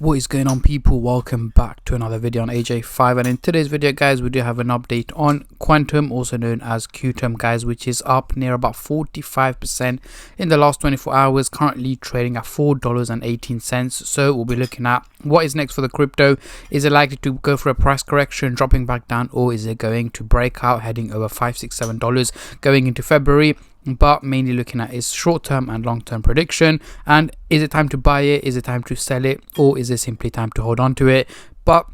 What is going on, people? Welcome back to another video on AJ5, and in today's video, guys, we do have an update on Qtum, also known as Qtum, guys, which is up near about 45% in the last 24 hours, currently trading at $4.18. So we'll be looking at what is next for the crypto. Is it likely to go for a price correction, dropping back down, or is it going to break out, heading over $5, $6, $7 going into February? But mainly looking at is short-term and long-term prediction, and is it time to buy it, is it time to sell it, or is it simply time to hold on to it? But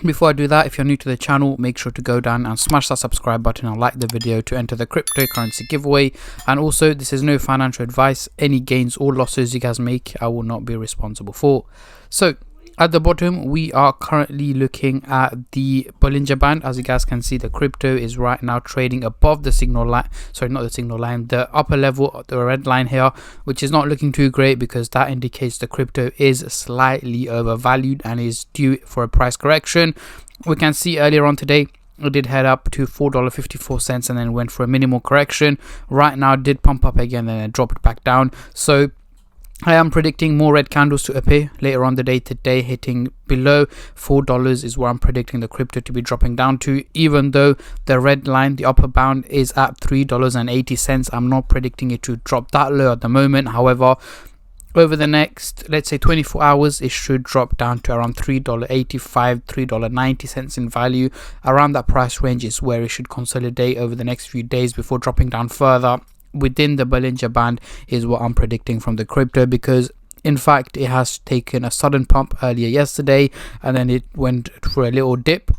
before I do that, if you're new to the channel, make sure to go down and smash that subscribe button and like the video to enter the cryptocurrency giveaway. And also, this is no financial advice. Any gains or losses you guys make, I will not be responsible for. So at the bottom, we are currently looking at the Bollinger Band. As you guys can see, the crypto is right now trading above the signal line. Sorry, not the signal line, the upper level, the red line here, which is not looking too great because that indicates the crypto is slightly overvalued and is due for a price correction. We can see earlier on today, it did head up to $4.54 and then went for a minimal correction. Right now, it did pump up again and then drop it back down. So I am predicting more red candles to appear later on the day today, hitting below $4 is where I'm predicting the crypto to be dropping down to, even though the red line, the upper bound, is at $3.80. I'm not predicting it to drop that low at the moment. However, over the next, let's say 24 hours, it should drop down to around $3.85, $3.90 in value. Around that price range is where it should consolidate over the next few days before dropping down further. Within the Bollinger Band is what I'm predicting from the crypto, because in fact it has taken a sudden pump earlier yesterday and then it went for a little dip,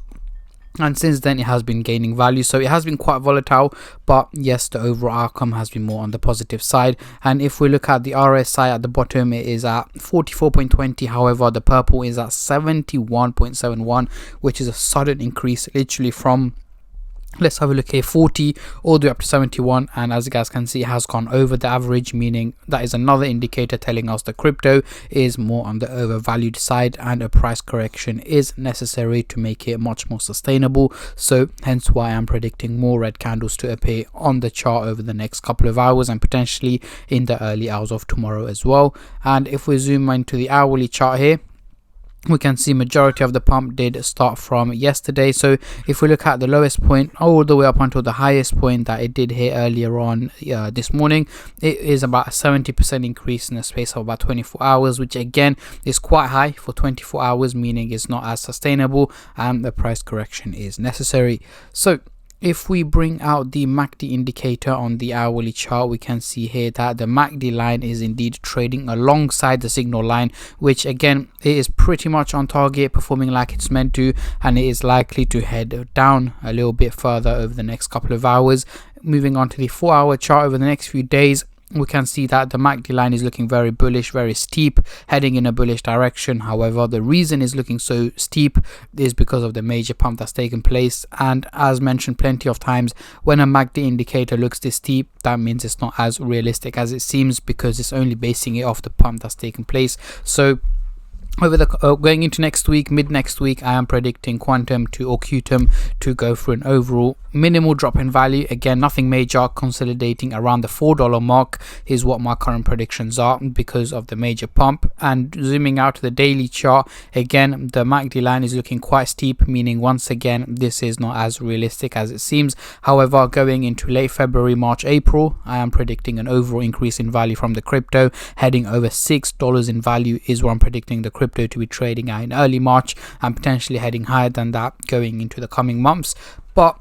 and since then it has been gaining value. So it has been quite volatile, but yes, the overall outcome has been more on the positive side. And if we look at the RSI at the bottom, it is at 44.20. however, the purple is at 71.71, which is a sudden increase, literally from, let's have a look here, 40 all the way up to 71, and as you guys can see, it has gone over the average, meaning that is another indicator telling us the crypto is more on the overvalued side and a price correction is necessary to make it much more sustainable. So hence why I'm predicting more red candles to appear on the chart over the next couple of hours and potentially in the early hours of tomorrow as well. And if we zoom into the hourly chart here, we can see majority of the pump did start from yesterday. So if we look at the lowest point all the way up until the highest point that it did hit earlier on this morning, it is about a 70% increase in the space of about 24 hours, which again is quite high for 24 hours, meaning it's not as sustainable and the price correction is necessary. So if we bring out the MACD indicator on the hourly chart, we can see here that the MACD line is indeed trading alongside the signal line, which again, it is pretty much on target, performing like it's meant to, and it is likely to head down a little bit further over the next couple of hours. Moving on to the 4-hour chart, over the next few days, we can see that the MACD line is looking very bullish, very steep, heading in a bullish direction. However, the reason it's looking so steep is because of the major pump that's taken place. And as mentioned plenty of times, when a MACD indicator looks this steep, that means it's not as realistic as it seems, because it's only basing it off the pump that's taken place. So over the going into next week, mid next week, I am predicting Qtum to go for an overall minimal drop in value. Again, nothing major, consolidating around the $4 mark is what my current predictions are because of the major pump. And zooming out to the daily chart, again, the MACD line is looking quite steep, meaning once again this is not as realistic as it seems. However, going into late February, March, April, I am predicting an overall increase in value from the crypto, heading over $6 in value is what I'm predicting the crypto to be trading at in early March, and potentially heading higher than that going into the coming months. But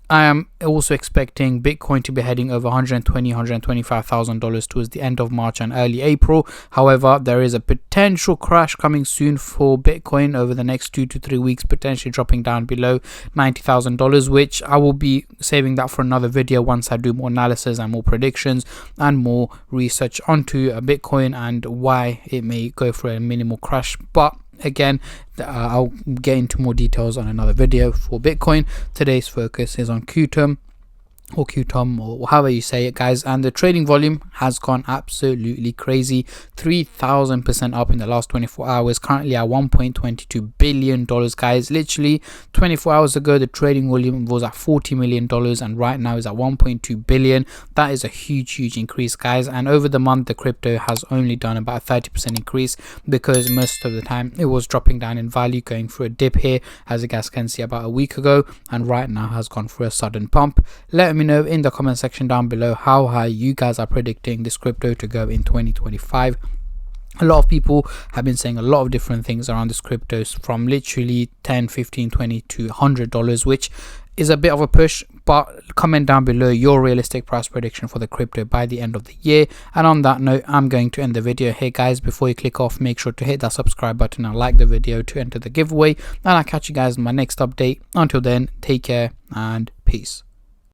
I am also expecting Bitcoin to be heading over $125,000 towards the end of March and early April. However, there is a potential crash coming soon for Bitcoin over the next 2 to 3 weeks, potentially dropping down below $90,000, which I will be saving that for another video once I do more analysis and more predictions and more research onto Bitcoin and why it may go for a minimal crash. But again, I'll get into more details on another video for Bitcoin. Today's focus is on Qtum. or Qtum, or however you say it, guys. And the trading volume has gone absolutely crazy, 3,000% up in the last 24 hours, currently at $1.22 billion, guys. Literally 24 hours ago the trading volume was at $40 million, and right now is at 1.2 billion. That is a huge increase, guys. And over the month the crypto has only done about a 30% increase, because most of the time it was dropping down in value, going through a dip here, as you guys can see, about a week ago, and right now has gone through a sudden pump. Let me know in the comment section down below how high you guys are predicting this crypto to go in 2025. A lot of people have been saying a lot of different things around this cryptos, from literally 10, 15, 20 to $100, which is a bit of a push. But comment down below your realistic price prediction for the crypto by the end of the year. And on that note, I'm going to end the video here, guys. Before you click off, make sure to hit that subscribe button and like the video to enter the giveaway, and I'll catch you guys in my next update. Until then, take care and peace.